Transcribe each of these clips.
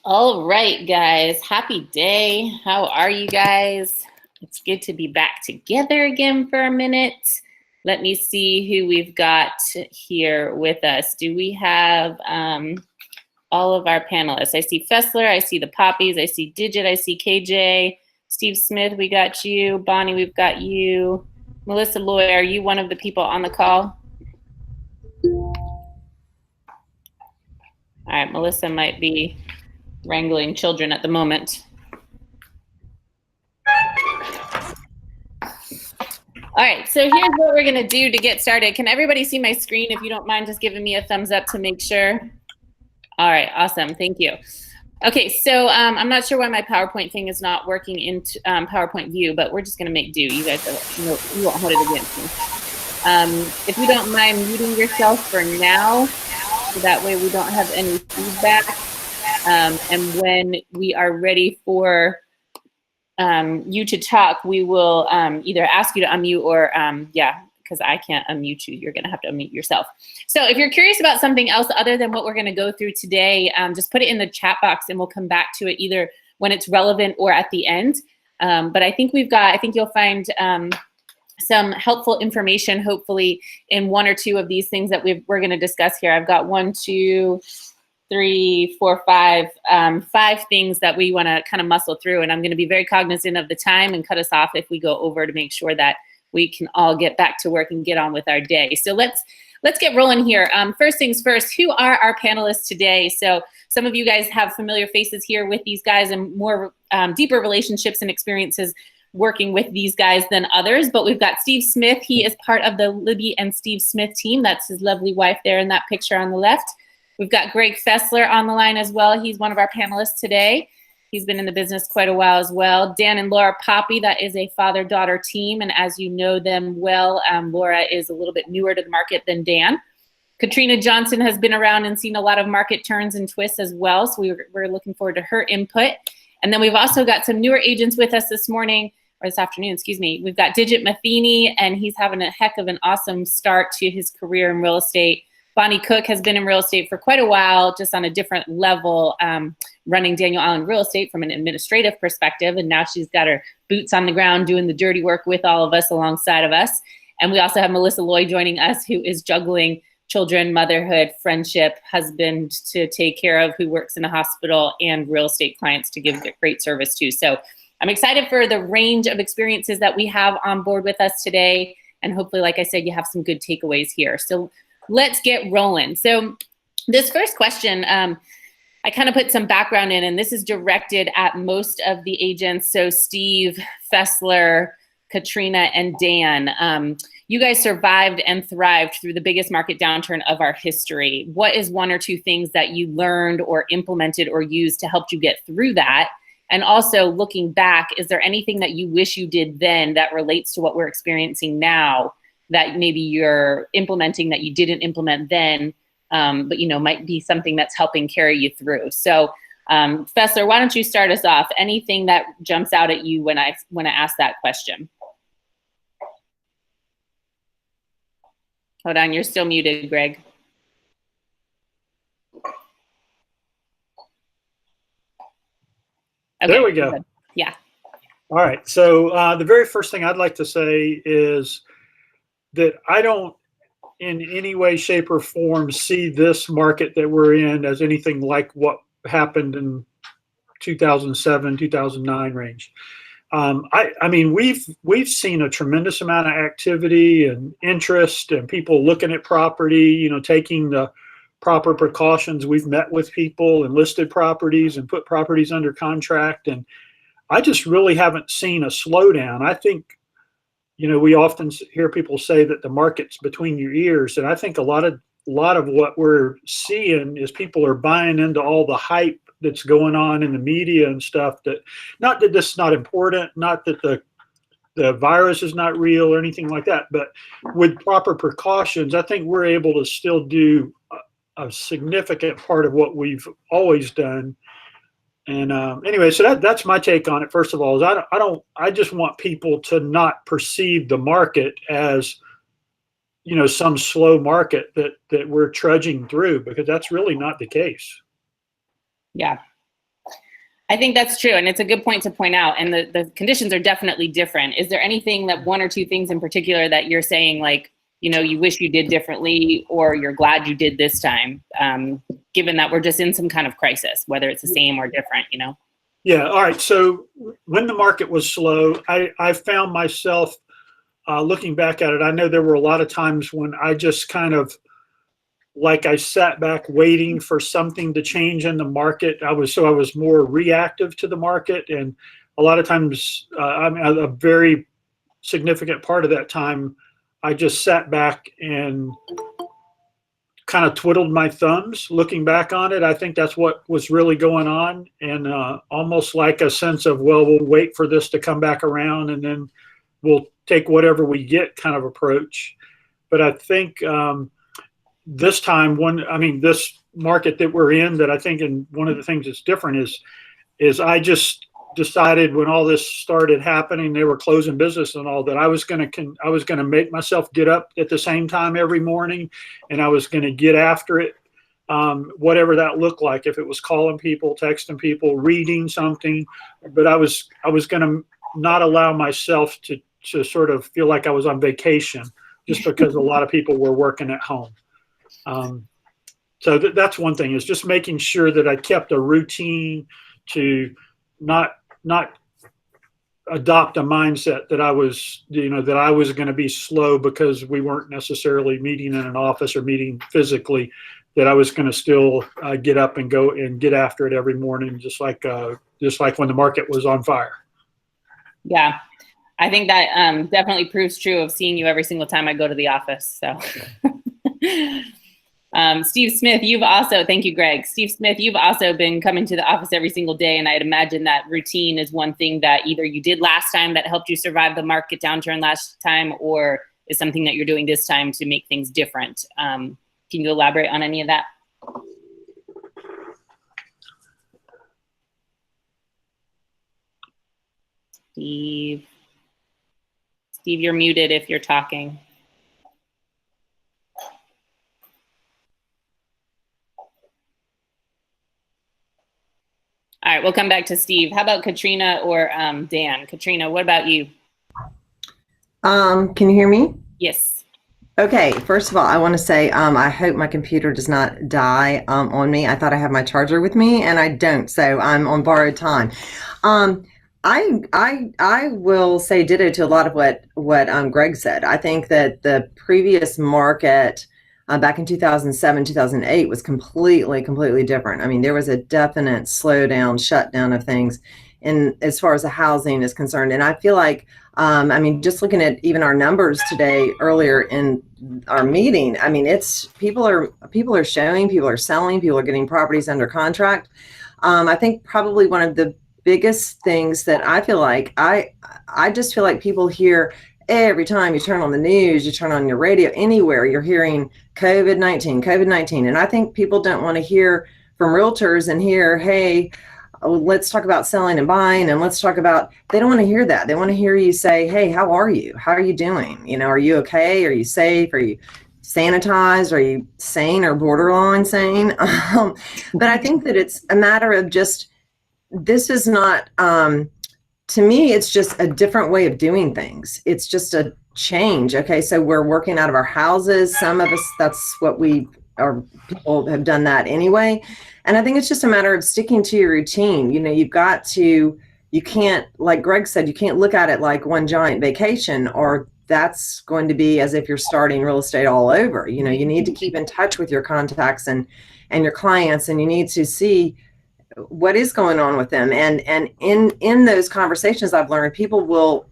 All right, guys. Happy day. How are you guys? It's good to be back together again for a minute. Let me see who we've got here with us. Do we have all of our panelists? I see Fessler, I see the Poppies, I see Digit, I see KJ, Steve Smith, we got you. Bonnie, we've got you. Melissa Loy, are you one of the people on the call? All right, Melissa might be wrangling children at the moment. All right, so here's what we're gonna do to get started. Can everybody see my screen? If you don't mind just giving me a thumbs up to make sure. All right, awesome, thank you. Okay, so I'm not sure why my PowerPoint thing is not working in PowerPoint view, but we're just gonna make do. You guys, you won't hold it against me. If you don't mind muting yourself for now, so that way we don't have any feedback. And when we are ready for you to talk, we will either ask you to unmute or, because I can't unmute you, you're gonna have to unmute yourself. So if you're curious about something else other than what we're gonna go through today, just put it in the chat box and we'll come back to it either when it's relevant or at the end. But I think I think you'll find some helpful information, hopefully, in one or two of these things that we're gonna discuss here. I've got 1, 2, 3, 4, 5, 5 things that we want to kind of muscle through, and I'm going to be very cognizant of the time and cut us off if we go over to make sure that we can all get back to work and get on with our day. So let's get rolling here. First things first, who are our panelists today? So some of you guys have familiar faces here with these guys and more deeper relationships and experiences working with these guys than others, but we've got Steve Smith. He is part of the Libby and Steve Smith team. That's his lovely wife there in that picture on the left. We've got Greg Fessler on the line as well. He's one of our panelists today. He's been in the business quite a while as well. Dan and Laura Poppy, that is a father-daughter team. And as you know them well, Laura is a little bit newer to the market than Dan. Katrina Johnson has been around and seen a lot of market turns and twists as well. So we're looking forward to her input. And then we've also got some newer agents with us this morning, or this afternoon, excuse me. We've got Digit Matheny, and he's having a heck of an awesome start to his career in real estate. Bonnie Cook has been in real estate for quite a while, just on a different level, running Daniel Allen Real Estate from an administrative perspective. And now she's got her boots on the ground doing the dirty work with all of us alongside of us. And we also have Melissa Loy joining us, who is juggling children, motherhood, friendship, husband to take care of, who works in a hospital, and real estate clients to give great service to. So I'm excited for the range of experiences that we have on board with us today. And hopefully, like I said, you have some good takeaways here. So let's get rolling. So this first question, I kind of put some background in, and this is directed at most of the agents. So Steve, Fessler, Katrina, and Dan, you guys survived and thrived through the biggest market downturn of our history. What is 1 or 2 things that you learned or implemented or used to help you get through that? And also looking back, is there anything that you wish you did then that relates to what we're experiencing now that maybe you're implementing that you didn't implement then, but might be something that's helping carry you through? So Fessler, why don't you start us off? Anything that jumps out at you when I ask that question? Hold on, you're still muted, Greg. Okay, there we go. Good. Yeah. All right. So the very first thing I'd like to say is that I don't in any way, shape, or form see this market that we're in as anything like what happened in 2007, 2009 range. I mean, we've seen a tremendous amount of activity and interest and people looking at property, taking the proper precautions. We've met with people and listed properties and put properties under contract. And I just really haven't seen a slowdown. I think, we often hear people say that the market's between your ears. And I think a lot of what we're seeing is people are buying into all the hype that's going on in the media and stuff. That, not that this is not important, not that the virus is not real or anything like that, but with proper precautions, I think we're able to still do a significant part of what we've always done. And anyway, so that's my take on it. First of all, is I just want people to not perceive the market as, some slow market that we're trudging through, because that's really not the case. Yeah. I think that's true. And it's a good point to point out. And the conditions are definitely different. Is there anything that one or two things in particular that you're saying, like, you know, you wish you did differently, or you're glad you did this time, given that we're just in some kind of crisis, whether it's the same or different, you know? Yeah. All right. So when the market was slow, I found myself looking back at it. I know there were a lot of times when I just kind of, like, I sat back waiting for something to change in the market. I was more reactive to the market. And a lot of times, I mean, a very significant part of that time, I just sat back and kind of twiddled my thumbs looking back on it. I think that's what was really going on. And almost like a sense of, well, we'll wait for this to come back around and then we'll take whatever we get kind of approach. But I think this time, this market that we're in, that I think, and one of the things that's different is I just decided when all this started happening, they were closing business and all, that I was going to make myself get up at the same time every morning, and I was going to get after it, whatever that looked like. If it was calling people, texting people, reading something, but I was going to not allow myself to sort of feel like I was on vacation just because a lot of people were working at home. So that's one thing, is just making sure that I kept a routine to not adopt a mindset that I was going to be slow because we weren't necessarily meeting in an office or meeting physically, that I was going to still get up and go and get after it every morning, just like when the market was on fire. Yeah. I think that definitely proves true of seeing you every single time I go to the office. So, Steve Smith, thank you, Greg. Steve Smith, you've also been coming to the office every single day, and I'd imagine that routine is one thing that either you did last time that helped you survive the market downturn last time, or is something that you're doing this time to make things different. Can you elaborate on any of that? Steve, you're muted if you're talking. All right, we'll come back to Steve. How about Katrina or Dan? Katrina, what about you? Can you hear me? Yes. Okay, first of all, I want to say I hope my computer does not die on me. I thought I had my charger with me, and I don't, so I'm on borrowed time. I will say ditto to a lot of what Greg said. I think that the previous market back in 2007, 2008 was completely different. I mean, there was a definite slowdown, shutdown of things in as far as the housing is concerned. And I feel like, I mean, just looking at even our numbers today earlier in our meeting, I mean, it's people are showing, people are selling, people are getting properties under contract. I think probably one of the biggest things that I feel like, I just feel like people hear every time you turn on the news, you turn on your radio, anywhere, you're hearing COVID-19. And I think people don't want to hear from realtors and hear, hey, let's talk about selling and buying, and let's talk about, they don't want to hear that. They want to hear you say, hey, how are you? How are you doing? You know, are you okay? Are you safe? Are you sanitized? Are you sane or borderline sane? But I think that it's a matter of just, this is not, to me, it's just a different way of doing things. It's just a change. Okay, so we're working out of our houses. Some of us, that's what people have done that anyway. And I think it's just a matter of sticking to your routine. You know, you can't, like Greg said, you can't look at it like one giant vacation, or that's going to be as if you're starting real estate all over. You know, you need to keep in touch with your contacts and your clients, and you need to see what is going on with them. And in those conversations, I've learned people will,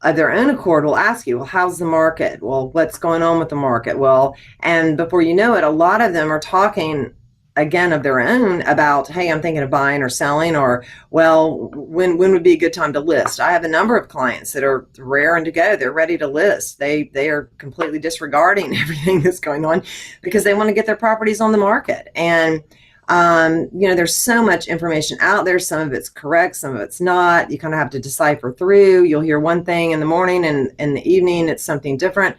of their own accord, will ask you, well, how's the market? Well, what's going on with the market? Well, and before you know it, a lot of them are talking again of their own about, hey, I'm thinking of buying or selling, or, well, when would be a good time to list? I have a number of clients that are raring to go. They're ready to list. They are completely disregarding everything that's going on because they want to get their properties on the market. And you know, there's so much information out there. Some of it's correct, some of it's not. You kind of have to decipher through. You'll hear one thing in the morning, and in the evening it's something different.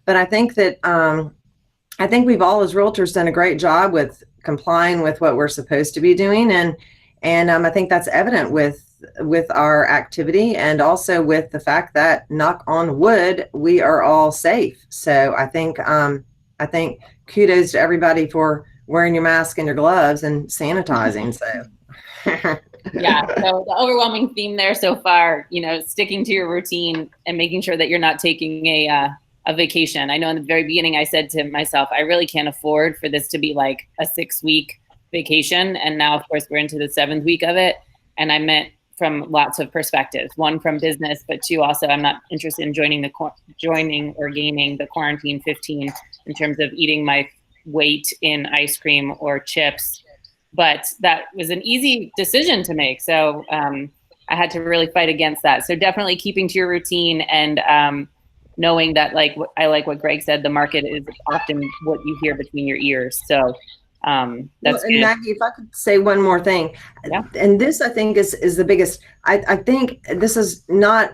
But I think that I think we've all, as realtors, done a great job with complying with what we're supposed to be doing, and And I think that's evident with our activity, and also with the fact that, knock on wood, we are all safe. So I think kudos to everybody for wearing your mask and your gloves and sanitizing. So Yeah, so the overwhelming theme there so far, sticking to your routine and making sure that you're not taking a vacation. I know in the very beginning I said to myself, I really can't afford for this to be like a 6-week vacation. And now, of course, we're into the 7th week of it. And I meant from lots of perspectives. One, from business, but 2, also, I'm not interested in joining or gaining the quarantine 15 in terms of eating my weight in ice cream or chips. But that was an easy decision to make. So I had to really fight against that. So definitely keeping to your routine, and knowing that, I like what Greg said, the market is often what you hear between your ears. So that's and Maggie, if I could say one more thing, yeah. And this I think is the biggest. I think this is not,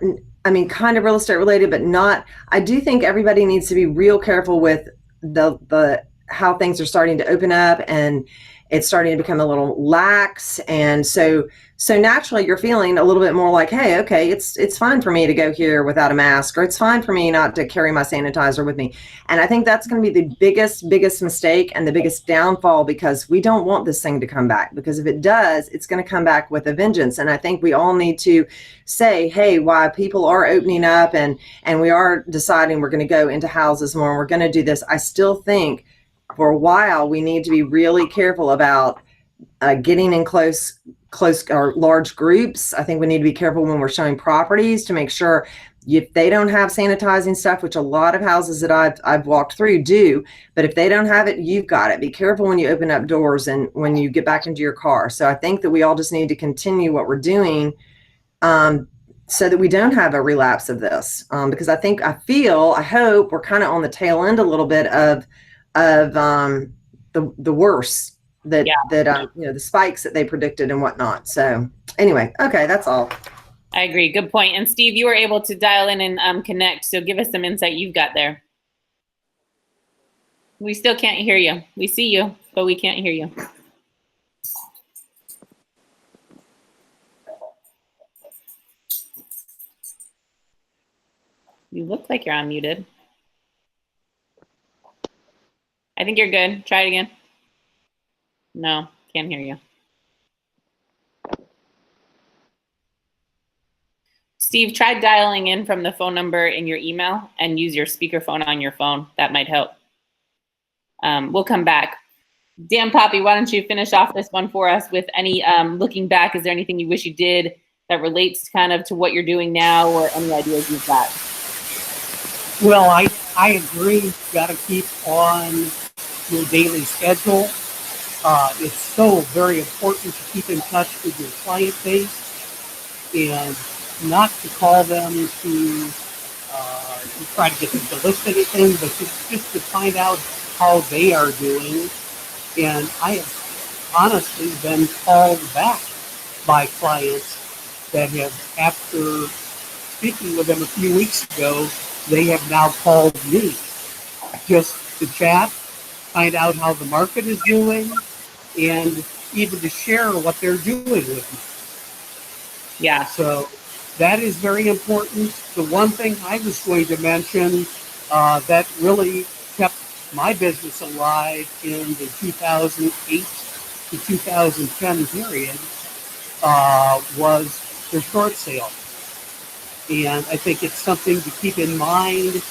kind of real estate related, but not. I do think everybody needs to be real careful with the how things are starting to open up, and it's starting to become a little lax. And so naturally you're feeling a little bit more like, hey, okay, it's fine for me to go here without a mask, or it's fine for me not to carry my sanitizer with me. And I think that's going to be the biggest mistake and the biggest downfall, because we don't want this thing to come back, because if it does, it's going to come back with a vengeance. And I think we all need to say, hey, while people are opening up and we are deciding we're going to go into houses more and we're going to do this, I still think for a while we need to be really careful about getting in close or large groups. I think we need to be careful when we're showing properties to make sure if they don't have sanitizing stuff, which a lot of houses that I've walked through do, but if they don't have it, you've got it. Be careful when you open up doors and when you get back into your car. So I think that we all just need to continue what we're doing so that we don't have a relapse of this, because I hope we're kind of on the tail end a little bit of the worst that the spikes that they predicted and whatnot. So anyway, okay, that's all. I agree. Good point. And Steve, you were able to dial in and connect. So give us some insight you've got there. We still can't hear you. We see you, but we can't hear you. You look like you're unmuted. I think you're good. Try it again. No, can't hear you. Steve, try dialing in from the phone number in your email and use your speakerphone on your phone. That might help. We'll come back. Dan Poppy, why don't you finish off this one for us with any looking back? Is there anything you wish you did that relates kind of to what you're doing now, or any ideas you've got? Well, I agree. You've got to keep on your daily schedule. It's so very important to keep in touch with your client base, and not to call them to try to get them to list anything, but just to find out how they are doing. And I have honestly been called back by clients that have, after speaking with them a few weeks ago, they have now called me just to chat, find out how the market is doing, and even to share what they're doing with me. Yeah. So that is very important. The one thing I was going to mention that really kept my business alive in the 2008 to 2010 period was the short sale. And I think it's something to keep in mind.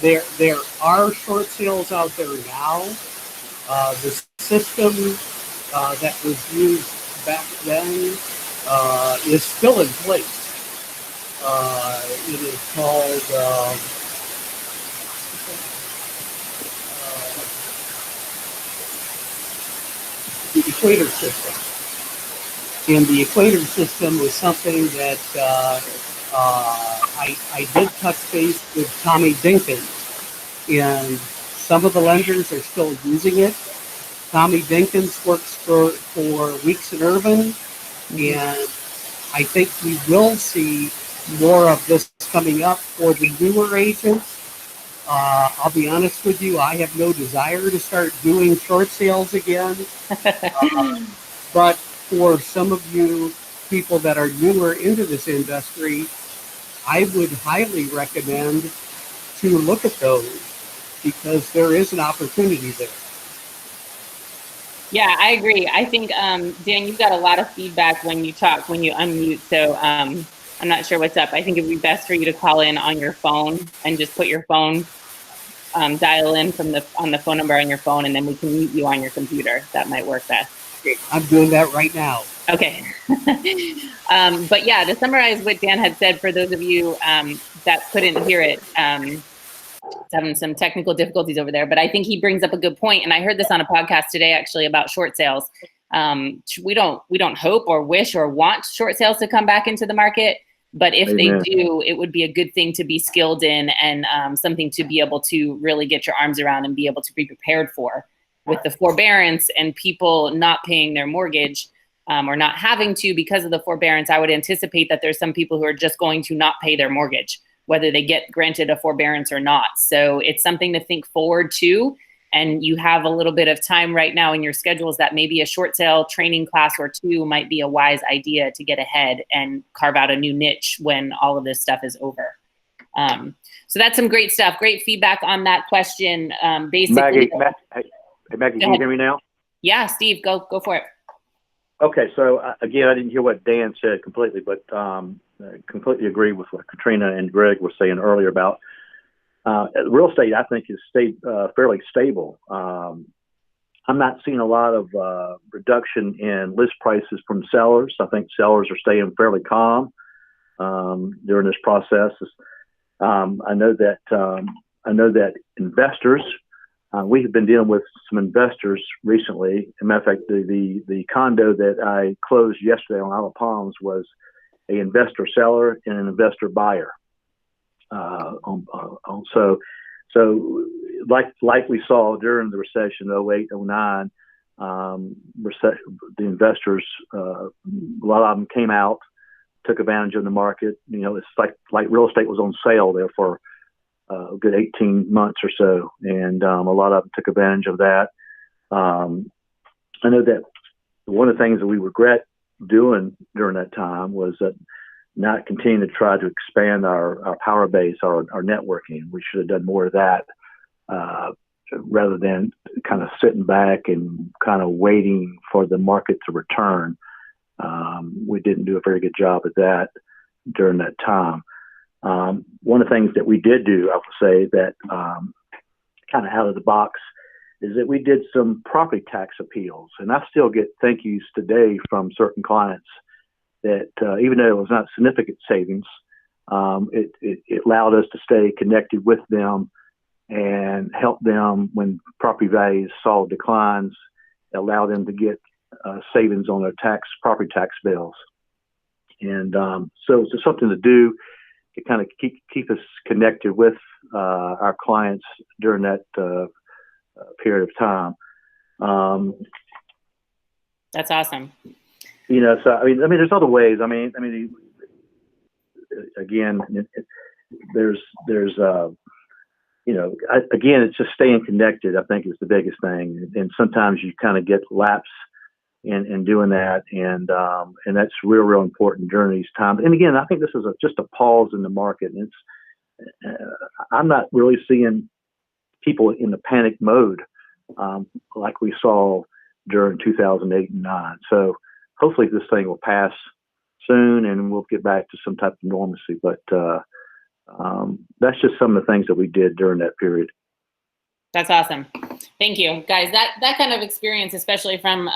There are short sales out there now. The system that was used back then is still in place. It is called the Equator system. And the Equator system was something that I did touch base with Tommy Dinkins, and some of the lenders are still using it. Tommy Dinkins works for Weeks and Urban, and I think we will see more of this coming up for the newer agents. I'll be honest with you, I have no desire to start doing short sales again. But for some of you people that are newer into this industry, I would highly recommend to look at those because there is an opportunity there. Yeah, I agree. I think, Dan, you've got a lot of feedback when you talk, when you unmute. So I'm not sure what's up. I think it'd be best for you to call in on your phone and just put your phone, dial in on the phone number on your phone, and then we can mute you on your computer. That might work best. Okay, I'm doing that right now. Okay. But yeah, to summarize what Dan had said, for those of you that couldn't hear it, having some technical difficulties over there, but I think he brings up a good point. And I heard this on a podcast today, actually, about short sales. We don't hope or wish or want short sales to come back into the market, but if Amen. they do, it would be a good thing to be skilled in and something to be able to really get your arms around and be able to be prepared for. With the forbearance and people not paying their mortgage or not having to because of the forbearance, I would anticipate that there's some people who are just going to not pay their mortgage, whether they get granted a forbearance or not. So it's something to think forward to. And you have a little bit of time right now in your schedules that maybe a short sale training class or two might be a wise idea to get ahead and carve out a new niche when all of this stuff is over. So that's some great stuff. Great feedback on that question. Basically, Maggie, can you hear me now? Yeah, Steve, go for it. Okay, so again, I didn't hear what Dan said completely, but I completely agree with what Katrina and Greg were saying earlier about real estate. I think has stayed fairly stable. I'm not seeing a lot of reduction in list prices from sellers. I think sellers are staying fairly calm during this process. I know that investors. We have been dealing with some investors recently. As a matter of fact, the condo that I closed yesterday on Isle of Palms was an investor seller and an investor buyer. So like we saw during the recession, 08, 09, the investors, a lot of them came out, took advantage of the market. You know, it's like real estate was on sale there for a good 18 months or so. And a lot of them took advantage of that. I know that one of the things that we regret doing during that time was that not continuing to try to expand our power base, our networking. We should have done more of that rather than kind of sitting back and kind of waiting for the market to return. We didn't do a very good job at that during that time. One of the things that we did do, I would say that kind of out of the box, is that we did some property tax appeals. And I still get thank yous today from certain clients that even though it was not significant savings, it allowed us to stay connected with them and help them when property values saw declines, allow them to get savings on their property tax bills. And so it's just something to do to kind of keep us connected with our clients during that period of time. That's awesome. You know, so I mean, there's other ways. I mean, again, there's you know, again, it's just staying connected. I think is the biggest thing, and sometimes you kind of get lapse in doing that, and that's real important during these times. And again, I think this is just a pause in the market, and it's I'm not really seeing people in the panic mode like we saw during 2008 and 9. So hopefully this thing will pass soon, and we'll get back to some type of normalcy. But that's just some of the things that we did during that period. That's awesome. Thank you, guys. That kind of experience, especially from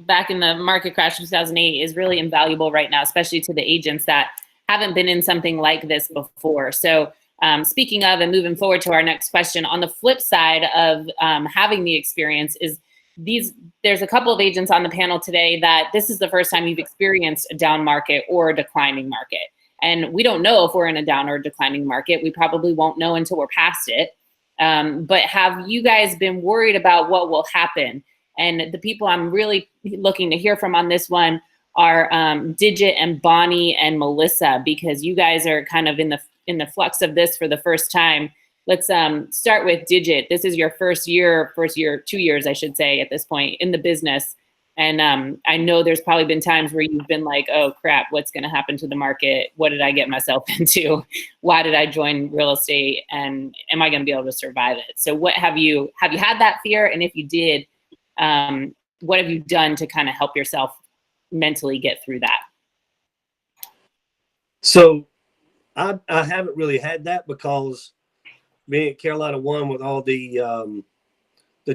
back in the market crash of 2008, is really invaluable right now, especially to the agents that haven't been in something like this before. So speaking of and moving forward to our next question, on the flip side of having the experience is there's a couple of agents on the panel today that this is the first time you've experienced a down market or a declining market. And we don't know if we're in a down or declining market. We probably won't know until we're past it. But have you guys been worried about what will happen? And the people I'm really looking to hear from on this one are Digit and Bonnie and Melissa, because you guys are kind of in the flux of this for the first time. Let's start with Digit. This is your first year, 2 years, I should say, at this point in the business. And I know there's probably been times where you've been like, oh crap, what's going to happen to the market? What did I get myself into? Why did I join real estate? And am I going to be able to survive it? So what have you had that fear? And if you did, what have you done to kind of help yourself mentally get through that? So I haven't really had that because being at Carolina One with all the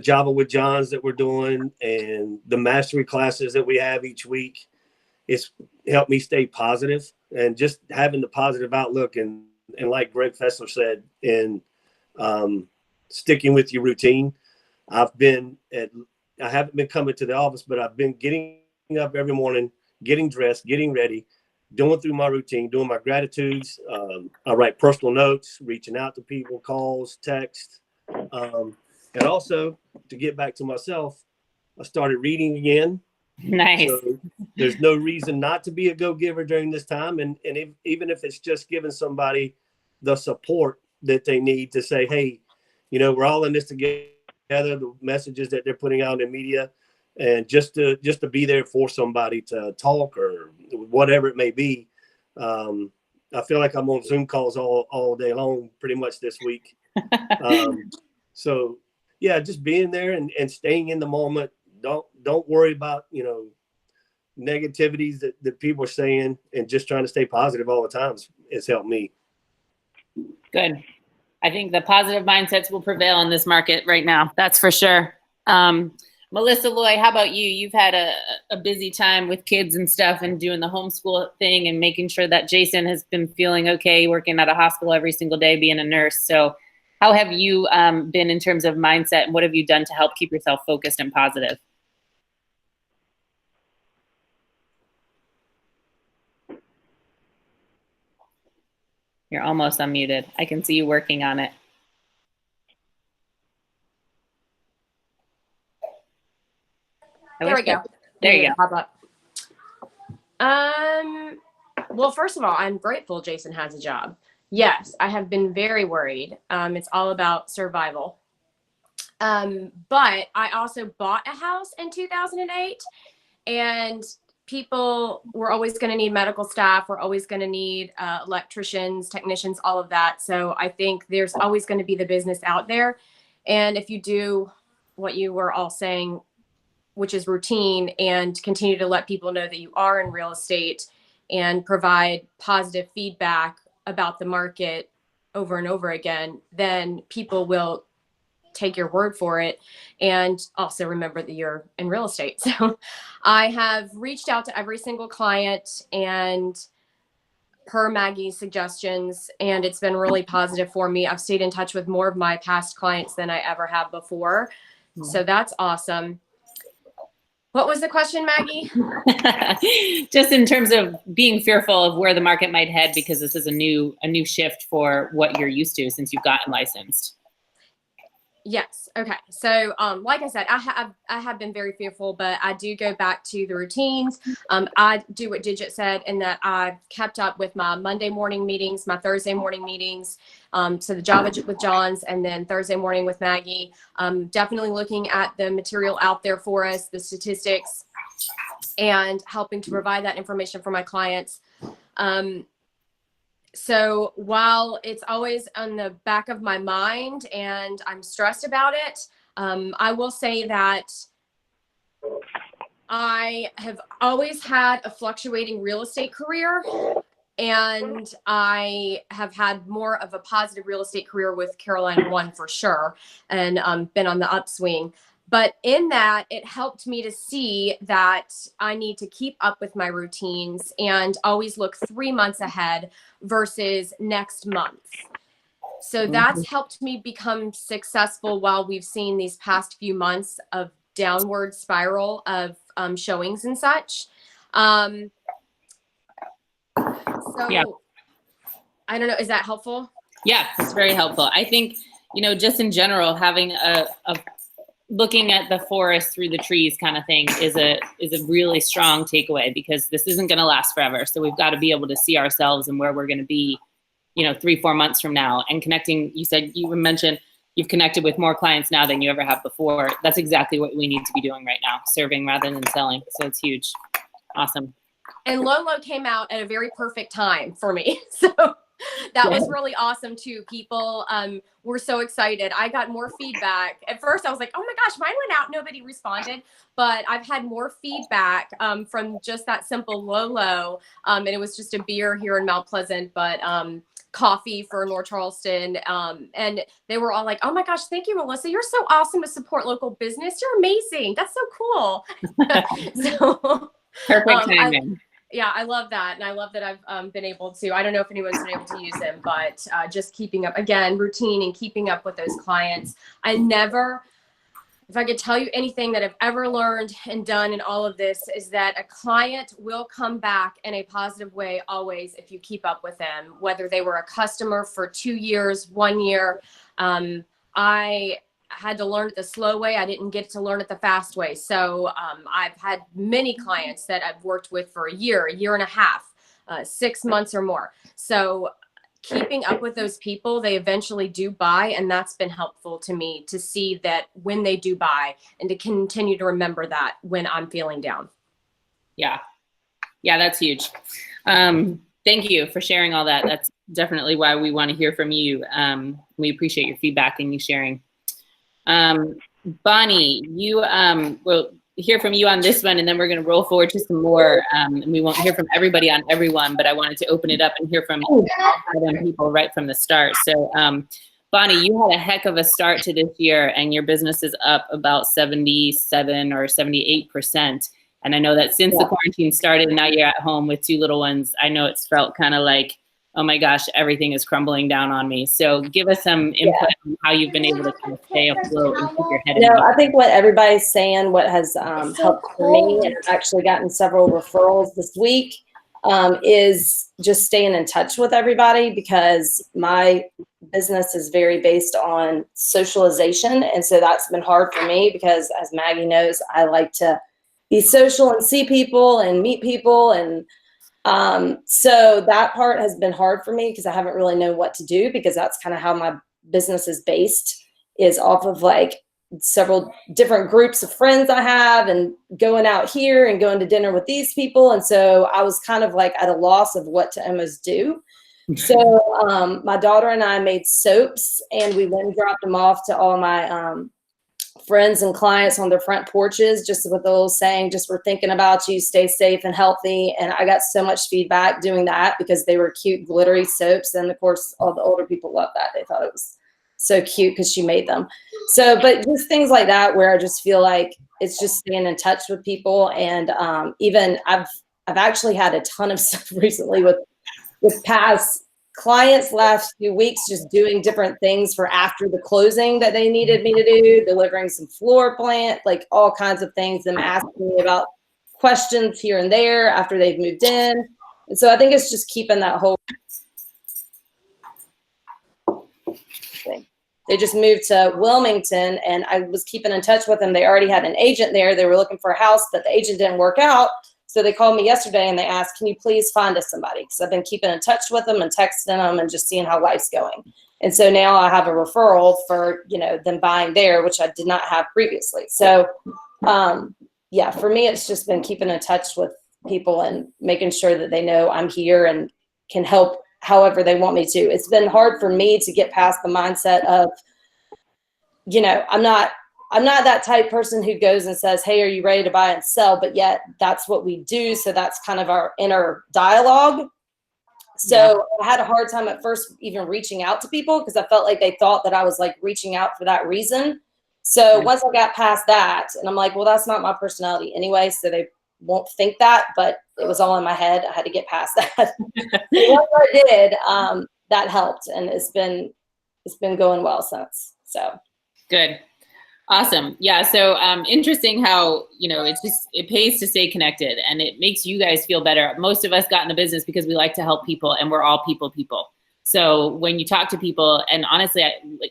Java with Johns that we're doing and the mastery classes that we have each week, it's helped me stay positive and just having the positive outlook and like Greg Fessler said, and sticking with your routine. I haven't been coming to the office, but I've been getting up every morning, getting dressed, getting ready, going through my routine, doing my gratitudes. I write personal notes, reaching out to people, calls, texts. And also, to get back to myself, I started reading again. Nice. So there's no reason not to be a go-giver during this time. And even if it's just giving somebody the support that they need to say, hey, we're all in this together, the messages that they're putting out in media, and just to be there for somebody to talk or whatever it may be. I feel like I'm on Zoom calls all day long pretty much this week. So yeah, just being there and staying in the moment. Don't worry about, negativities that people are saying, and just trying to stay positive all the time has helped me. Good. I think the positive mindsets will prevail in this market right now. That's for sure. Melissa Loy, how about you? You've had a busy time with kids and stuff and doing the homeschool thing and making sure that Jason has been feeling okay, working at a hospital every single day, being a nurse. So how have you been in terms of mindset, and what have you done to help keep yourself focused and positive? You're almost unmuted. I can see you working on it. There we go. There you go. Pop up. Well, first of all, I'm grateful Jason has a job. Yes, I have been very worried. It's all about survival. But I also bought a house in 2008, and people were always going to need medical staff. We're always going to need electricians, technicians, all of that. So I think there's always going to be the business out there. And if you do what you were all saying, which is routine, and continue to let people know that you are in real estate and provide positive feedback about the market over and over again, then people will take your word for it, and also remember that you're in real estate. So I have reached out to every single client and per Maggie's suggestions, and it's been really positive for me. I've stayed in touch with more of my past clients than I ever have before. So that's awesome. What was the question, Maggie? Just in terms of being fearful of where the market might head, because this is a new shift for what you're used to since you've gotten licensed. Yes. Okay. So, like I said, I have been very fearful, but I do go back to the routines. I do what Digit said, in that I've kept up with my Monday morning meetings, my Thursday morning meetings. So the Java with Johns, and then Thursday morning with Maggie. Definitely looking at the material out there for us, the statistics, and helping to provide that information for my clients. So while it's always on the back of my mind and I'm stressed about it, I will say that I have always had a fluctuating real estate career, and I have had more of a positive real estate career with Carolina One for sure, and been on the upswing. But in that, it helped me to see that I need to keep up with my routines and always look 3 months ahead versus next month. So that's helped me become successful while we've seen these past few months of downward spiral of showings and such. So Yeah. I don't know, is that helpful? Yeah, it's very helpful. I think, just in general, having a looking at the forest through the trees kind of thing is a really strong takeaway, because this isn't going to last forever. So we've got to be able to see ourselves and where we're going to be, 3-4 months from now, and connecting. You mentioned you've connected with more clients now than you ever have before. That's exactly what we need to be doing right now, serving rather than selling. So it's huge. Awesome. And Lolo came out at a very perfect time for me. So that was really awesome too. People were so excited. I got more feedback. At first I was like, oh my gosh, mine went out. Nobody responded. But I've had more feedback from just that simple Lolo. And it was just a beer here in Mount Pleasant, but coffee for North Charleston. And they were all like, oh my gosh, thank you, Melissa. You're so awesome to support local business. You're amazing. That's so cool. So Perfect timing. Yeah, I love that. And I love that I've been able to, I don't know if anyone's been able to use them, but just keeping up, again, routine and keeping up with those clients. I never, if I could tell you anything that I've ever learned and done in all of this, is that a client will come back in a positive way always if you keep up with them, whether they were a customer for 2 years, 1 year. I had to learn it the slow way. I didn't get to learn it the fast way. So I've had many clients that I've worked with for a year and a half, 6 months or more. So keeping up with those people, they eventually do buy. And that's been helpful to me to see that when they do buy, and to continue to remember that when I'm feeling down. Yeah. Yeah, that's huge. Thank you for sharing all that. That's definitely why we want to hear from you. We appreciate your feedback and you sharing. Bonnie, you we'll hear from you on this one, and then we're going to roll forward to some more. And we won't hear from everybody on everyone, but I wanted to open it up and hear from people right from the start. So, Bonnie, you had a heck of a start to this year, and your business is up about 77 or 78%. And I know that since the quarantine started, and now you're at home with 2 little ones, I know it's felt kind of like, oh my gosh, everything is crumbling down on me. So give us some input on how you've been able to kind of stay afloat and keep your head in the game. I think what everybody's saying, what has helped for me, and I've actually gotten several referrals this week, is just staying in touch with everybody, because my business is very based on socialization. And so that's been hard for me because, as Maggie knows, I like to be social and see people and meet people. And so that part has been hard for me because I haven't really known what to do, because that's kind of how my business is based, is off of like several different groups of friends I have, and going out here and going to dinner with these people. And so I was kind of like at a loss of what to almost do. So my daughter and I made soaps, and we went and dropped them off to all my friends and clients on their front porches, just with a little saying, just we're thinking about you, stay safe and healthy. And I got so much feedback doing that, because they were cute, glittery soaps. And of course, all the older people loved that. They thought it was so cute because she made them. So, but just things like that, where I just feel like it's just staying in touch with people. And even I've actually had a ton of stuff recently with past clients last few weeks, just doing different things for after the closing that they needed me to do, delivering some floor plan, like all kinds of things, them asking me about questions here and there after they've moved in. And so I think it's just keeping that whole thing. They just moved to Wilmington, and I was keeping in touch with them. They already had an agent there. They were looking for a house, but the agent didn't work out. So they called me yesterday and they asked, can you please find us somebody? Because I've been keeping in touch with them and texting them and just seeing how life's going. And so now I have a referral for, them buying there, which I did not have previously. So yeah, for me, it's just been keeping in touch with people and making sure that they know I'm here and can help however they want me to. It's been hard for me to get past the mindset of, I'm not that type person who goes and says, hey, are you ready to buy and sell? But yet that's what we do. So that's kind of our inner dialogue. So I had a hard time at first even reaching out to people, because I felt like they thought that I was like reaching out for that reason. So once I got past that, and I'm like, well, that's not my personality anyway, so they won't think that, but it was all in my head. I had to get past that. Once I did, that helped, and it's been going well since. So good. Awesome. Yeah. So interesting how, it pays to stay connected, and it makes you guys feel better. Most of us got in the business because we like to help people, and we're all people. So when you talk to people, and honestly,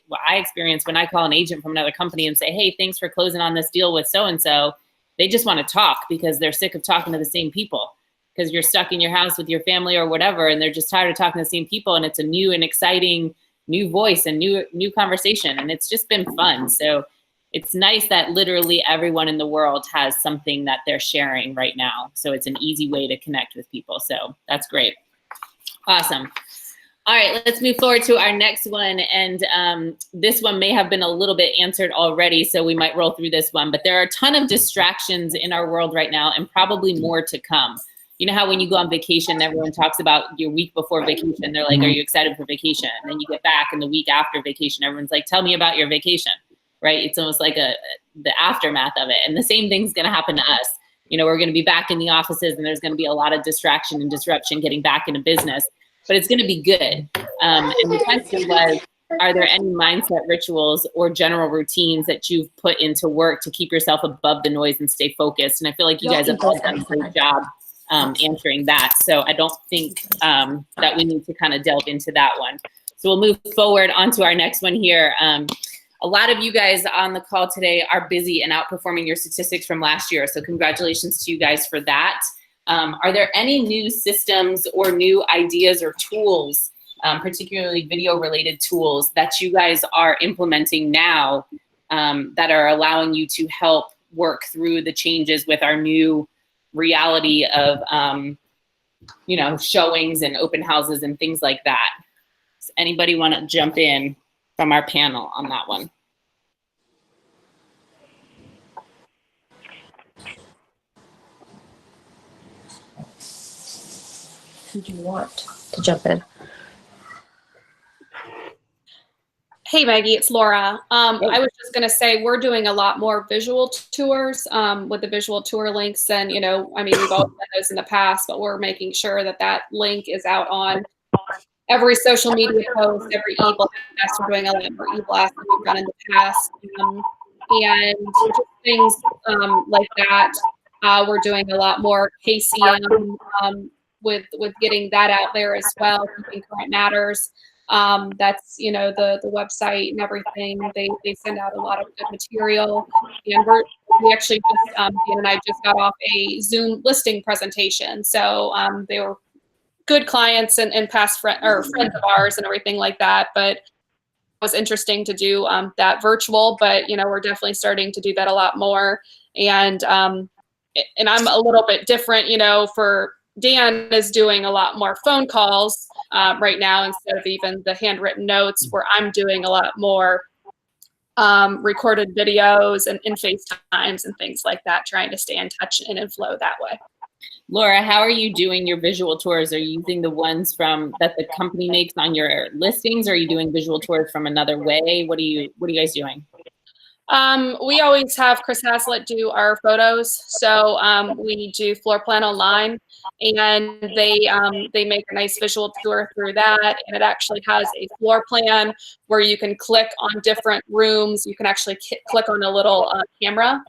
what I experience when I call an agent from another company and say, hey, thanks for closing on this deal with so-and-so, they just want to talk because they're sick of talking to the same people, because you're stuck in your house with your family or whatever, and they're just tired of talking to the same people. And it's a new and exciting new voice and new conversation, and it's just been fun. So it's nice that literally everyone in the world has something that they're sharing right now. So it's an easy way to connect with people. So that's great. Awesome. All right, let's move forward to our next one. And this one may have been a little bit answered already, so we might roll through this one. But there are a ton of distractions in our world right now, and probably more to come. You know how when you go on vacation, everyone talks about your week before vacation. They're like, are you excited for vacation? And then you get back, and the week after vacation, everyone's like, tell me about your vacation, right? It's almost like the aftermath of it. And the same thing's going to happen to us. You know, we're going to be back in the offices, and there's going to be a lot of distraction and disruption getting back into business. But it's going to be good. And the question was, are there any mindset rituals or general routines that you've put into work to keep yourself above the noise and stay focused? And I feel like you guys have all done a great job answering that. So I don't think that we need to kind of delve into that one. So we'll move forward onto our next one here. A lot of you guys on the call today are busy and outperforming your statistics from last year. So congratulations to you guys for that. Are there any new systems or new ideas or tools, particularly video-related tools, that you guys are implementing now that are allowing you to help work through the changes with our new reality of, you know, showings and open houses and things like that? Does anybody want to jump in from our panel on that one? Who do you want to jump in? Hey Maggie, it's Laura. I was just going to say we're doing a lot more visual tours with the visual tour links, and we've always done those in the past, but we're making sure that that link is out on every social media post, every e-blast. We're doing a lot more e-blasts than we've done in the past, and just things like that. We're doing a lot more KCM. With getting that out there as well, keeping current matters. That's the website and everything. They send out a lot of good material, and we actually just Dan and I just got off a Zoom listing presentation. So they were good clients and past friends of ours and everything like that. But it was interesting to do that virtual. But we're definitely starting to do that a lot more. And I'm a little bit different. For Dan is doing a lot more phone calls right now instead of even the handwritten notes, where I'm doing a lot more recorded videos and FaceTimes and things like that, trying to stay in touch and in flow that way. Laura, how are you doing your visual tours? Are you using the ones that the company makes on your listings? Or are you doing visual tours from another way? What are you guys doing? We always have Chris Haslett do our photos. So we do Floor Plan Online, and they make a nice visual tour through that. And it actually has a floor plan where you can click on different rooms. You can actually click on a little camera,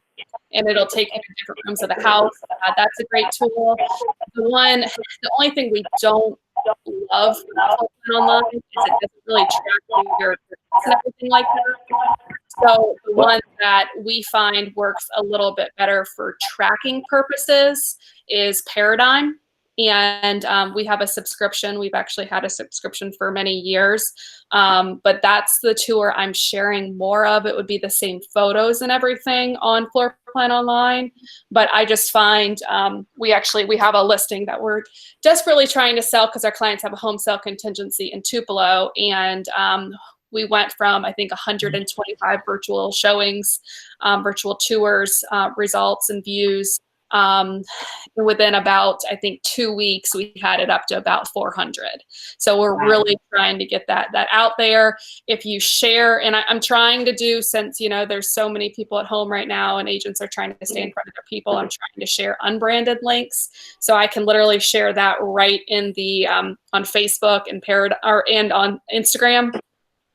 and it'll take you to different rooms of the house. That's a great tool. The only thing we don't love Floor Plan Online is it doesn't really track your and everything like that. So the one that we find works a little bit better for tracking purposes is Paradigm. And we have a subscription. We've actually had a subscription for many years. But that's the tour I'm sharing more of. It would be the same photos and everything on Floor Plan Online. But I just find we have a listing that we're desperately trying to sell because our clients have a home sale contingency in Tupelo. And we went from, I think, 125 virtual showings, virtual tours, results and views. Within about, I think, 2 weeks, we had it up to about 400. So we're really trying to get that out there. If you share, and I'm trying to do, since, there's so many people at home right now and agents are trying to stay in front of their people, I'm trying to share unbranded links. So I can literally share that right in the, on Facebook and on Instagram.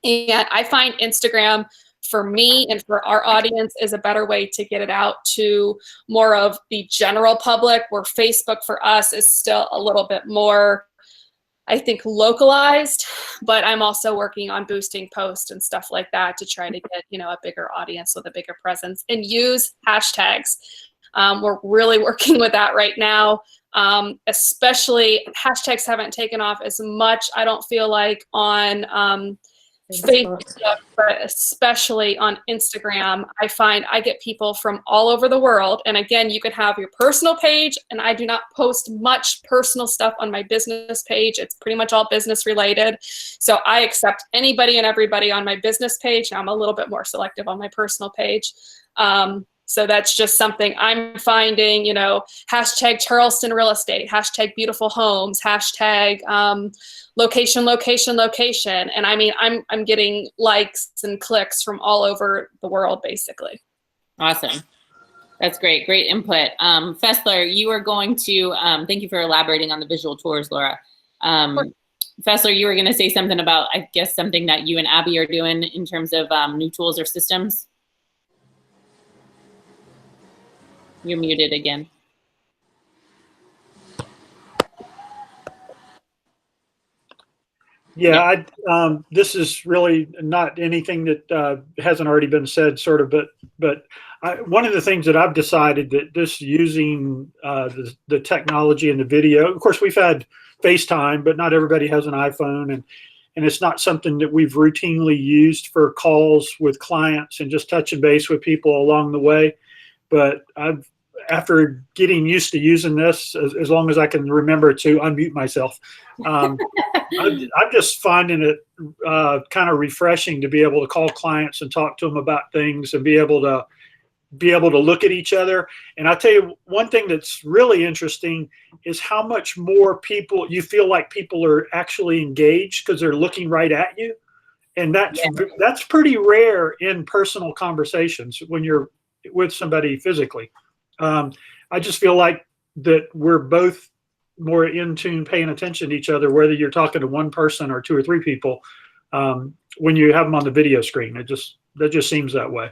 And I find Instagram, for me and for our audience, is a better way to get it out to more of the general public, where Facebook for us is still a little bit more, I think, localized. But I'm also working on boosting posts and stuff like that to try to get, a bigger audience with a bigger presence, and use hashtags. We're really working with that right now. Especially hashtags haven't taken off as much, I don't feel like, on Facebook, but especially on Instagram, I find I get people from all over the world. And again, you could have your personal page, and I do not post much personal stuff on my business page. It's pretty much all business related. So I accept anybody and everybody on my business page. Now I'm a little bit more selective on my personal page. So that's just something I'm finding, you know, hashtag Charleston real estate, hashtag beautiful homes, hashtag location, location, location. And I mean, I'm getting likes and clicks from all over the world, basically. Awesome. That's great. Great input. Fessler, you were going to, thank you for elaborating on the visual tours, Laura. Fessler, you were going to say something about, I guess, something that you and Abby are doing in terms of new tools or systems. You're muted again. Yeah, this is really not anything that hasn't already been said, sort of, but one of the things that I've decided that this using the technology and the video, of course, we've had FaceTime, but not everybody has an iPhone, and it's not something that we've routinely used for calls with clients and just touching base with people along the way. But after getting used to using this, as long as I can remember to unmute myself, I'm just finding it kind of refreshing to be able to call clients and talk to them about things and be able to look at each other. And I'll tell you one thing that's really interesting is how much more people, you feel like people are actually engaged because they're looking right at you. And that's pretty rare in personal conversations when you're with somebody physically. I just feel like that we're both more in tune, paying attention to each other, whether you're talking to one person or two or three people. When you have them on the video screen, that just seems that way.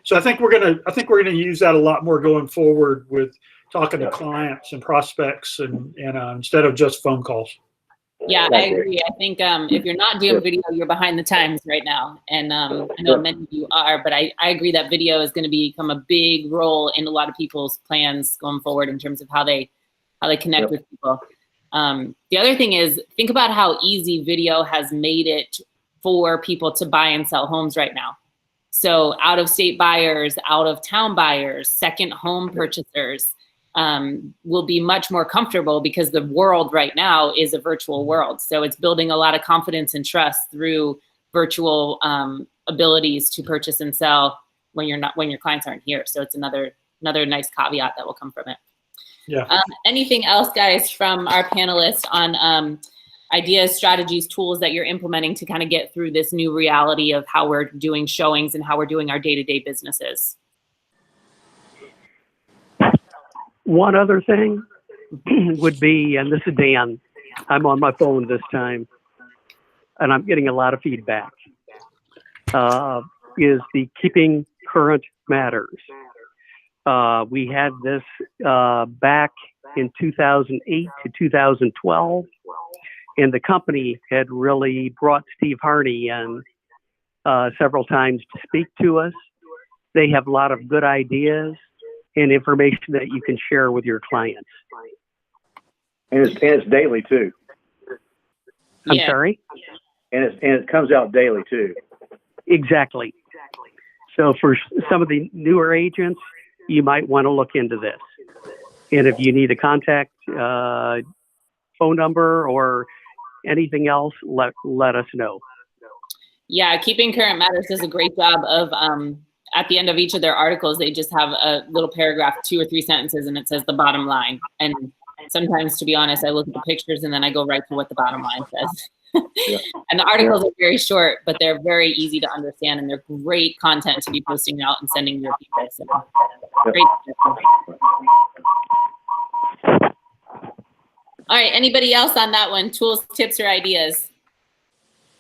So I think we're gonna use that a lot more going forward with talking to clients and prospects, and instead of just phone calls. Yeah, I agree. I think if you're not doing video, you're behind the times right now. And I know many of you are, but I agree that video is going to become a big role in a lot of people's plans going forward in terms of how they connect with people. The other thing is, think about how easy video has made it for people to buy and sell homes right now. So out-of-state buyers, out-of-town buyers, second home purchasers, will be much more comfortable because the world right now is a virtual world. So it's building a lot of confidence and trust through virtual abilities to purchase and sell when your clients aren't here. So it's another nice caveat that will come from it. Yeah. Anything else, guys, from our panelists on ideas, strategies, tools that you're implementing to kind of get through this new reality of how we're doing showings and how we're doing our day-to-day businesses? One other thing would be, and this is Dan, I'm on my phone this time, and I'm getting a lot of feedback, is the keeping current matters. We had this back in 2008 to 2012, and the company had really brought Steve Harney in several times to speak to us. They have a lot of good ideas and information that you can share with your clients. And it's daily too. I'm sorry? And it comes out daily too. Exactly. So for some of the newer agents, you might want to look into this. And if you need a contact phone number or anything else, let us know. Yeah, Keeping Current Matters does a great job of at the end of each of their articles, they just have a little paragraph, 2 or 3 sentences, and it says the bottom line. And sometimes, to be honest, I look at the pictures and then I go right to what the bottom line says. Yeah. And the articles are very short, but they're very easy to understand, and they're great content to be posting out and sending your people. So, great. All right, anybody else on that one? Tools, tips, or ideas?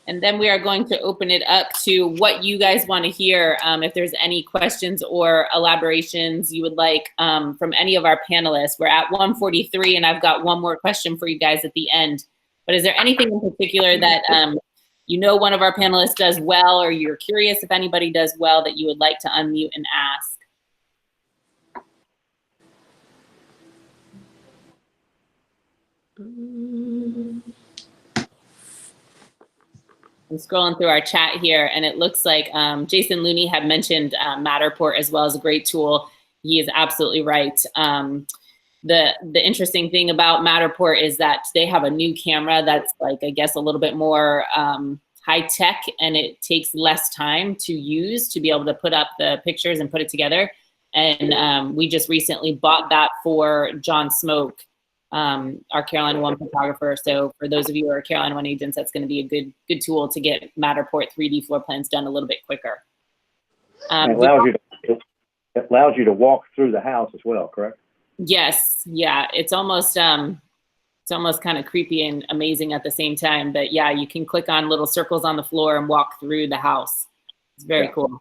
And then we are going to open it up to what you guys want to hear. If there's any questions or elaborations you would like from any of our panelists. We're at 1:43, and I've got one more question for you guys at the end. But is there anything in particular that you know one of our panelists does well, or you're curious if anybody does well that you would like to unmute and ask? I'm scrolling through our chat here, and it looks like Jason Looney had mentioned Matterport as well as a great tool. He is absolutely right. The interesting thing about Matterport is that they have a new camera that's like, I guess, a little bit more high tech, and it takes less time to use to be able to put up the pictures and put it together. And we just recently bought that for John Smoke, our Carolina One photographer. So for those of you who are Carolina One agents, that's going to be a good tool to get Matterport 3D floor plans done a little bit quicker. It allows you to walk through the house as well, correct? Yes, yeah, it's almost kind of creepy and amazing at the same time. But yeah, you can click on little circles on the floor and walk through the house. It's very cool.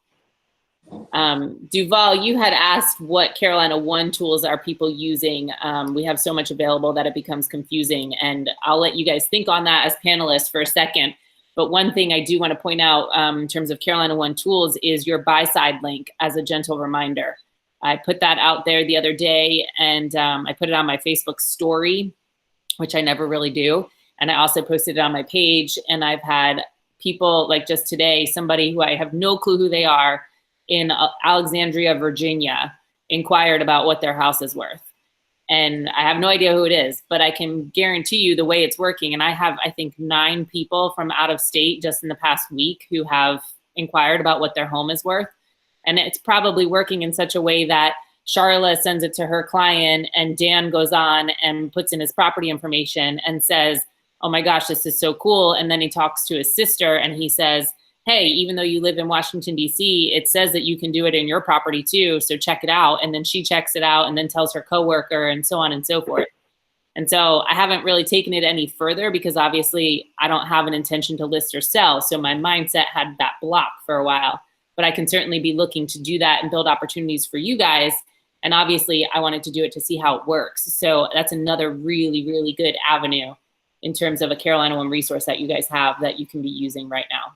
Duval, you had asked what Carolina One tools are people using. We have so much available that it becomes confusing, and I'll let you guys think on that as panelists for a second. But one thing I do want to point out in terms of Carolina One tools is your buy side link as a gentle reminder. I put that out there the other day, and I put it on my Facebook story, which I never really do. And I also posted it on my page, and I've had people, like just today, somebody who I have no clue who they are in Alexandria, Virginia, inquired about what their house is worth. And I have no idea who it is, but I can guarantee you the way it's working. And I have, I think, 9 people from out of state just in the past week who have inquired about what their home is worth. And it's probably working in such a way that Charla sends it to her client, and Dan goes on and puts in his property information and says, oh my gosh, this is so cool. And then he talks to his sister and he says, hey, even though you live in Washington, D.C., it says that you can do it in your property too, so check it out. And then she checks it out and then tells her coworker and so on and so forth. And so I haven't really taken it any further because obviously I don't have an intention to list or sell. So my mindset had that block for a while. But I can certainly be looking to do that and build opportunities for you guys. And obviously I wanted to do it to see how it works. So that's another really, really good avenue in terms of a Carolina One resource that you guys have that you can be using right now.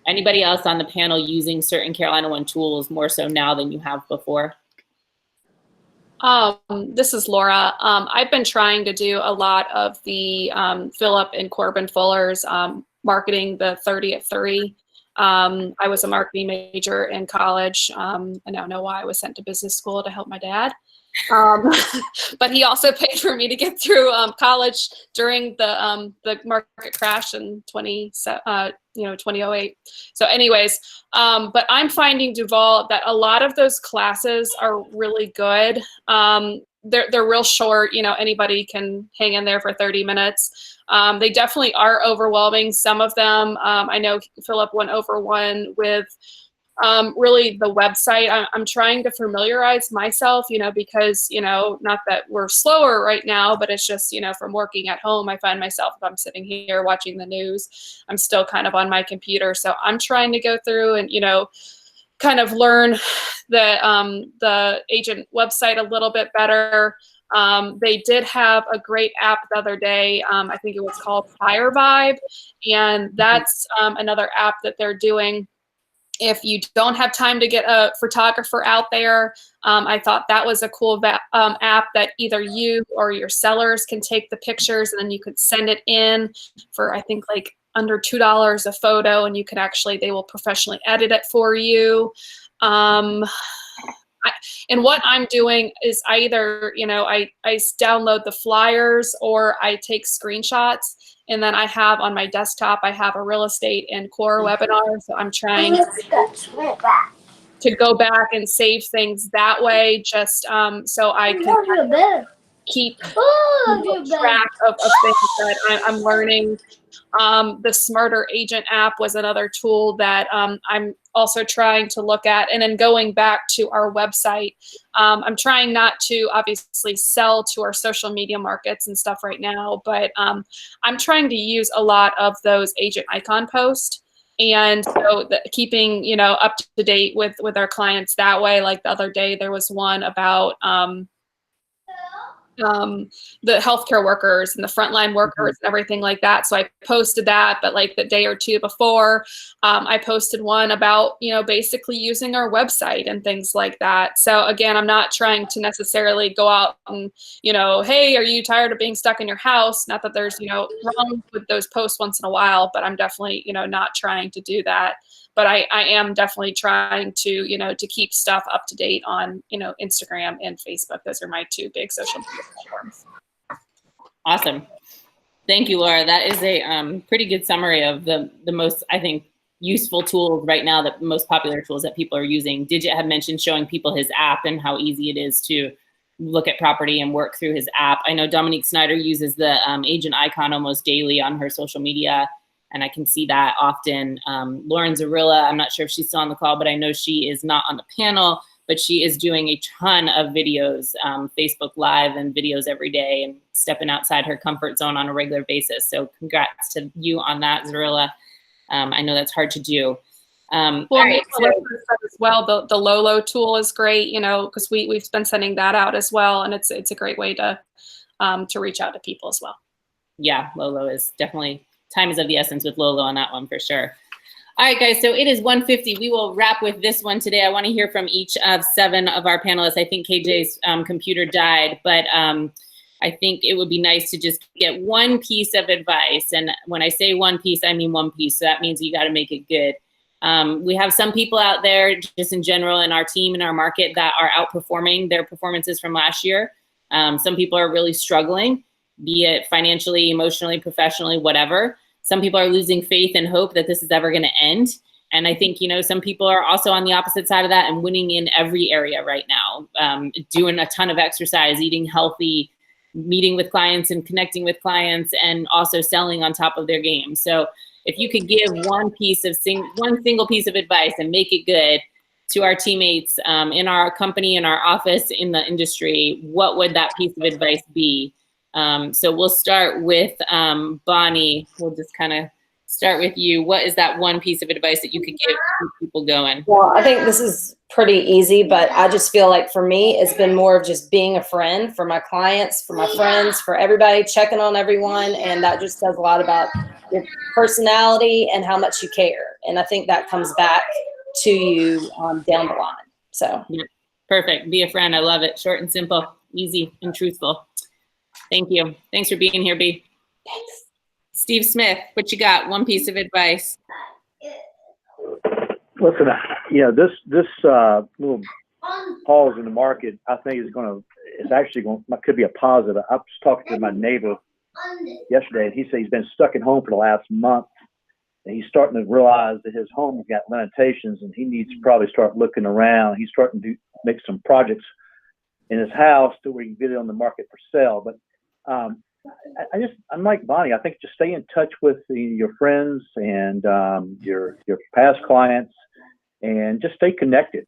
Anybody else on the panel using certain Carolina One tools more so now than you have before? This is Laura. I've been trying to do a lot of the Philip and Corbin Fuller's marketing the 30 at 30. I was a marketing major in college. I now know why I was sent to business school to help my dad. But he also paid for me to get through college during the market crash in 2008. So anyways, but I'm finding, Duval, that a lot of those classes are really good. They're real short. You know, anybody can hang in there for 30 minutes. They definitely are overwhelming. Some of them, I know Philip went over one with really the website. I'm trying to familiarize myself, you know, because, you know, not that we're slower right now, but it's just, you know, from working at home, I find myself, if I'm sitting here watching the news, I'm still kind of on my computer. So I'm trying to go through and, you know, kind of learn the agent website a little bit better. They did have a great app the other day. I think it was called Fire Vibe. And that's another app that they're doing. If you don't have time to get a photographer out there, I thought that was a cool app that either you or your sellers can take the pictures and then you could send it in for, I think, like under $2 a photo, and you can actually, they will professionally edit it for you. And what I'm doing is I either, you know, I download the flyers or I take screenshots. And then I have on my desktop, I have a real estate and core webinar. So I'm trying to go back and save things that way, just so I can keep track of things that I'm learning. The Smarter Agent app was another tool that I'm also trying to look at. And then going back to our website, I'm trying not to obviously sell to our social media markets and stuff right now, but I'm trying to use a lot of those agent icon posts. And so keeping, you know, up to date with our clients that way. Like the other day, there was one about the healthcare workers and the frontline workers and everything like that. So I posted that, but like the day or two before, I posted one about, basically using our website and things like that. So again, I'm not trying to necessarily go out and, hey, are you tired of being stuck in your house? Not that there's, wrong with those posts once in a while, but I'm definitely, not trying to do that. But I am definitely trying to, to keep stuff up to date on, Instagram and Facebook. Those are my two big social media platforms. Awesome. Thank you, Laura. That is a pretty good summary of the most, I think, useful tools right now, the most popular tools that people are using. Digit had mentioned showing people his app and how easy it is to look at property and work through his app. I know Dominique Snyder uses the agent icon almost daily on her social media, and I can see that often. Lauren Zarilla, I'm not sure if she's still on the call, but I know she is not on the panel, but she is doing a ton of videos, Facebook Live and videos every day, and stepping outside her comfort zone on a regular basis. So congrats to you on that, Zarilla. I know that's hard to do. Well, right, as well, the Lolo tool is great, because we've been sending that out as well, and it's a great way to reach out to people as well. Yeah, Lolo is definitely, time is of the essence with Lolo on that one for sure. All right, guys, so it is 1:50. We will wrap with this one today. I want to hear from each of 7 of our panelists. I think KJ's computer died, but I think it would be nice to just get one piece of advice. And when I say one piece, I mean one piece. So that means you got to make it good. We have some people out there just in general in our team, in our market, that are outperforming their performances from last year. Some people are really struggling, be it financially, emotionally, professionally, whatever. Some people are losing faith and hope that this is ever going to end. And I think, some people are also on the opposite side of that and winning in every area right now, doing a ton of exercise, eating healthy, meeting with clients and connecting with clients, and also selling on top of their game. So if you could give one single piece of advice and make it good to our teammates in our company, in our office, in the industry, what would that piece of advice be? So we'll start with Bonnie. We'll just kind of start with you. What is that one piece of advice that you could give to keep people going? Well, I think this is pretty easy, but I just feel like for me, it's been more of just being a friend for my clients, for my friends, for everybody, checking on everyone. And that just says a lot about your personality and how much you care. And I think that comes back to you down the line. So yeah, perfect. Be a friend. I love it. Short and simple, easy and truthful. Thank you. Thanks for being here, B. Thanks. Steve Smith, what you got? One piece of advice. Listen, this little pause in the market, I think could be a positive. I was talking to my neighbor yesterday, and he said he's been stuck at home for the last month, and he's starting to realize that his home has got limitations, and he needs to probably start looking around. He's starting to make some projects in his house to where he can get it on the market for sale. But I'm like Bonnie. I think just stay in touch with your friends and your past clients, and just stay connected.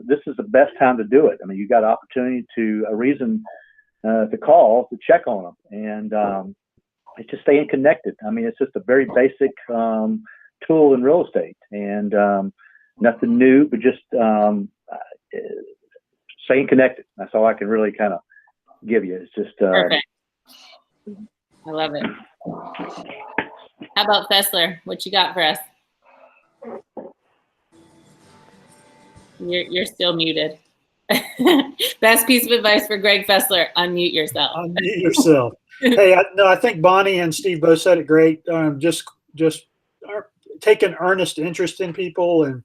This is the best time to do it. I mean, you got a reason to call to check on them, and it's just staying connected. I mean, it's just a very basic tool in real estate, and nothing new, but just staying connected. That's all I can really kind of give you. It's just perfect. I love it. How about Fessler? What you got for us? You're still muted. Best piece of advice for Greg Fessler: unmute yourself. Unmute yourself. Hey, I think Bonnie and Steve both said it great. Just take an earnest interest in people and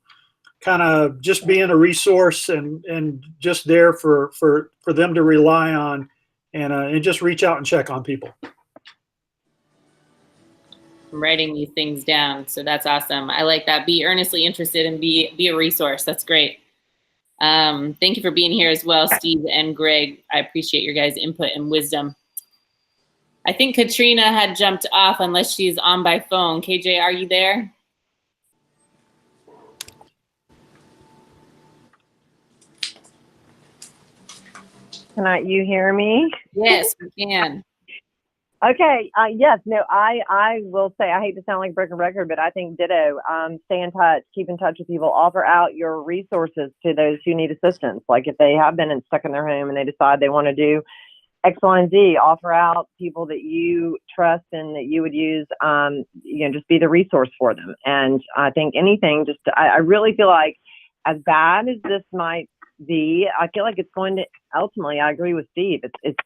kind of just being a resource and just there for them to rely on, and just reach out and check on people. I'm writing these things down, so that's awesome. I like that. Be earnestly interested and be a resource. That's great. Thank you for being here as well, Steve and Greg. I appreciate your guys' input and wisdom. I think Katrina had jumped off unless she's on by phone. KJ, are you there? Can you hear me? Yes, we can. Okay. Yes. No, I will say, I hate to sound like a broken record, but I think ditto. Stay in touch, keep in touch with people, offer out your resources to those who need assistance. Like if they have been stuck in their home and they decide they want to do X, Y, and Z. Offer out people that you trust and that you would use, just be the resource for them. And I think anything, I really feel like as bad as this might be, I feel like it's going to ultimately, I agree with Steve,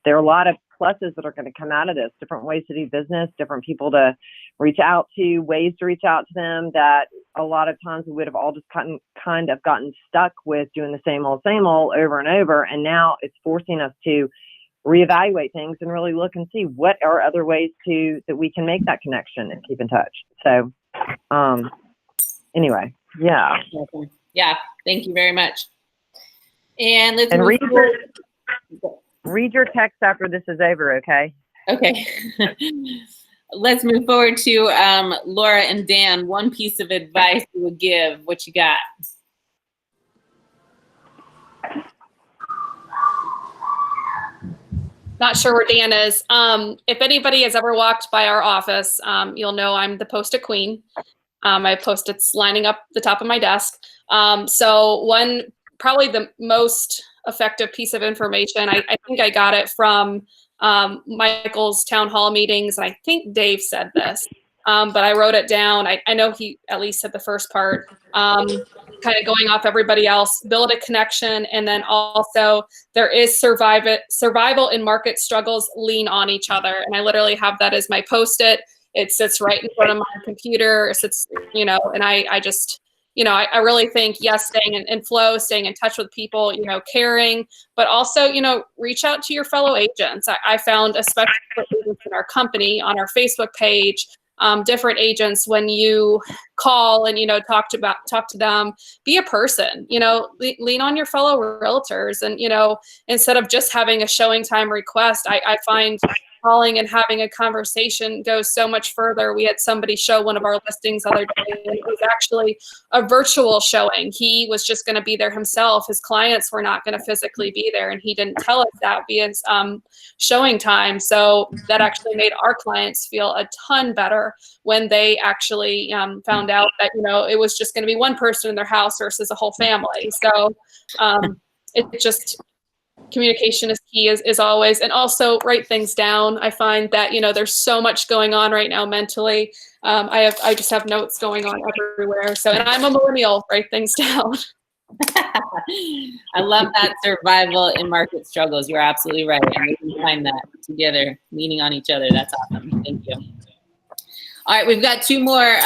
there are a lot of pluses that are going to come out of this, different ways to do business, different people to reach out to, ways to reach out to them that a lot of times we would have all just kind of gotten stuck with doing the same old over and over. And now it's forcing us to reevaluate things and really look and see what are other ways that we can make that connection and keep in touch. So anyway, yeah. Yeah, thank you very much. And let's read your text after this is over, okay? Okay. Let's move forward to Laura and Dan. One piece of advice you would give. What you got? Not sure where Dan is. If anybody has ever walked by our office, you'll know I'm the Post-it queen. I have Post-its lining up the top of my desk. So probably the most effective piece of information, I think I got it from Michael's town hall meetings. And I think Dave said this, but I wrote it down. I know he at least said the first part, kind of going off everybody else, build a connection. And then also there is survival in market struggles, lean on each other. And I literally have that as my Post-it. It sits right in front of my computer. It sits, and I just, I really think, yes, staying in flow, staying in touch with people, caring, but also, reach out to your fellow agents. I found, especially for agents in our company, on our Facebook page, different agents, when you call and, talk to them, be a person, lean on your fellow realtors. And, instead of just having a showing time request, I find calling and having a conversation goes so much further. We had somebody show one of our listings the other day, and it was actually a virtual showing. He was just going to be there himself. His clients were not going to physically be there, and he didn't tell us that via showing time. So that actually made our clients feel a ton better when they actually found out that, it was just going to be one person in their house versus a whole family. So it just... communication is key as always, and also write things down. I find that, there's so much going on right now mentally. I just have notes going on everywhere. So, and I'm a millennial, write things down. I love that survival in market struggles. You're absolutely right. And we can find that together, leaning on each other. That's awesome. Thank you. All right, we've got two more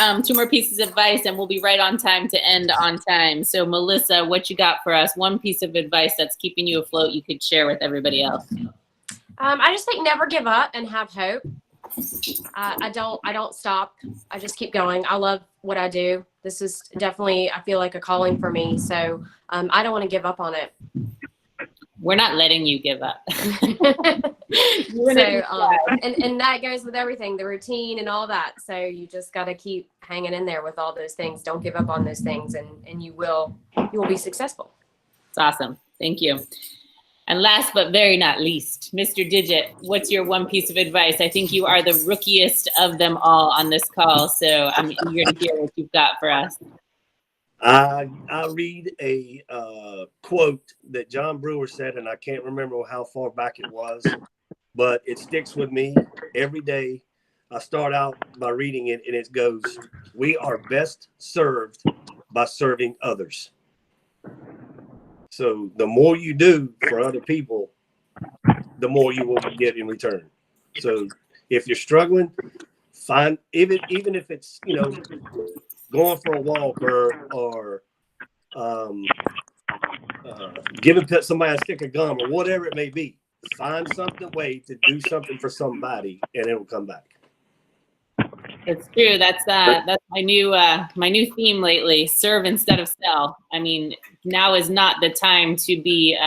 pieces of advice, and we'll be right on time to end on time. So, Melissa, what you got for us? One piece of advice that's keeping you afloat you could share with everybody else. I just think never give up and have hope. I don't stop. I just keep going. I love what I do. This is definitely, I feel like, a calling for me. So I don't want to give up on it. We're not letting you give up. So, and that goes with everything, the routine and all that. So you just got to keep hanging in there with all those things. Don't give up on those things, and you will be successful. It's awesome. Thank you. And last but very not least, Mr. Digit, what's your one piece of advice? I think you are the rookiest of them all on this call, so I'm eager to hear what you've got for us. I read a quote that John Brewer said, and I can't remember how far back it was, but it sticks with me every day. I start out by reading it, and it goes, "We are best served by serving others." So the more you do for other people, the more you will get in return. So if you're struggling, find, even if it's, going for a walk or giving somebody a stick of gum or whatever it may be, find something way to do something for somebody, and it'll come back. It's true. That's my new theme lately. Serve instead of sell. I mean, now is not the time to be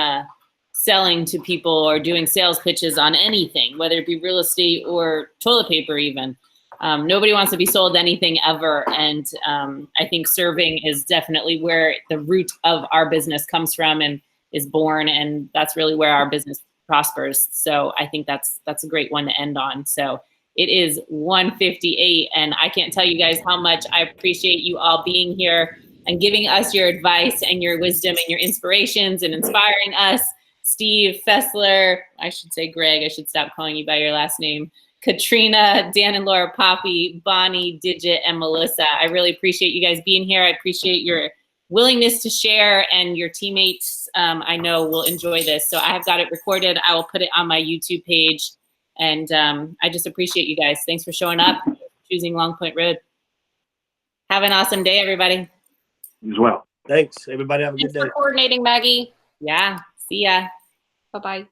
selling to people or doing sales pitches on anything, whether it be real estate or toilet paper even. Nobody wants to be sold anything ever. And I think serving is definitely where the root of our business comes from and is born. And that's really where our business prospers. So I think that's a great one to end on. So it is 1:58, and I can't tell you guys how much I appreciate you all being here and giving us your advice and your wisdom and your inspirations and inspiring us. Steve, Fessler, I should say Greg, I should stop calling you by your last name, Katrina, Dan and Laura, Poppy, Bonnie, Digit, and Melissa. I really appreciate you guys being here. I appreciate your willingness to share, and your teammates, I know, will enjoy this. So I have got it recorded. I will put it on my YouTube page. And I just appreciate you guys. Thanks for showing up, choosing Long Point Road. Have an awesome day, everybody. You as well. Thanks. Everybody have a Thanks good day. for coordinating, Maggie. Yeah, see ya. Bye-bye.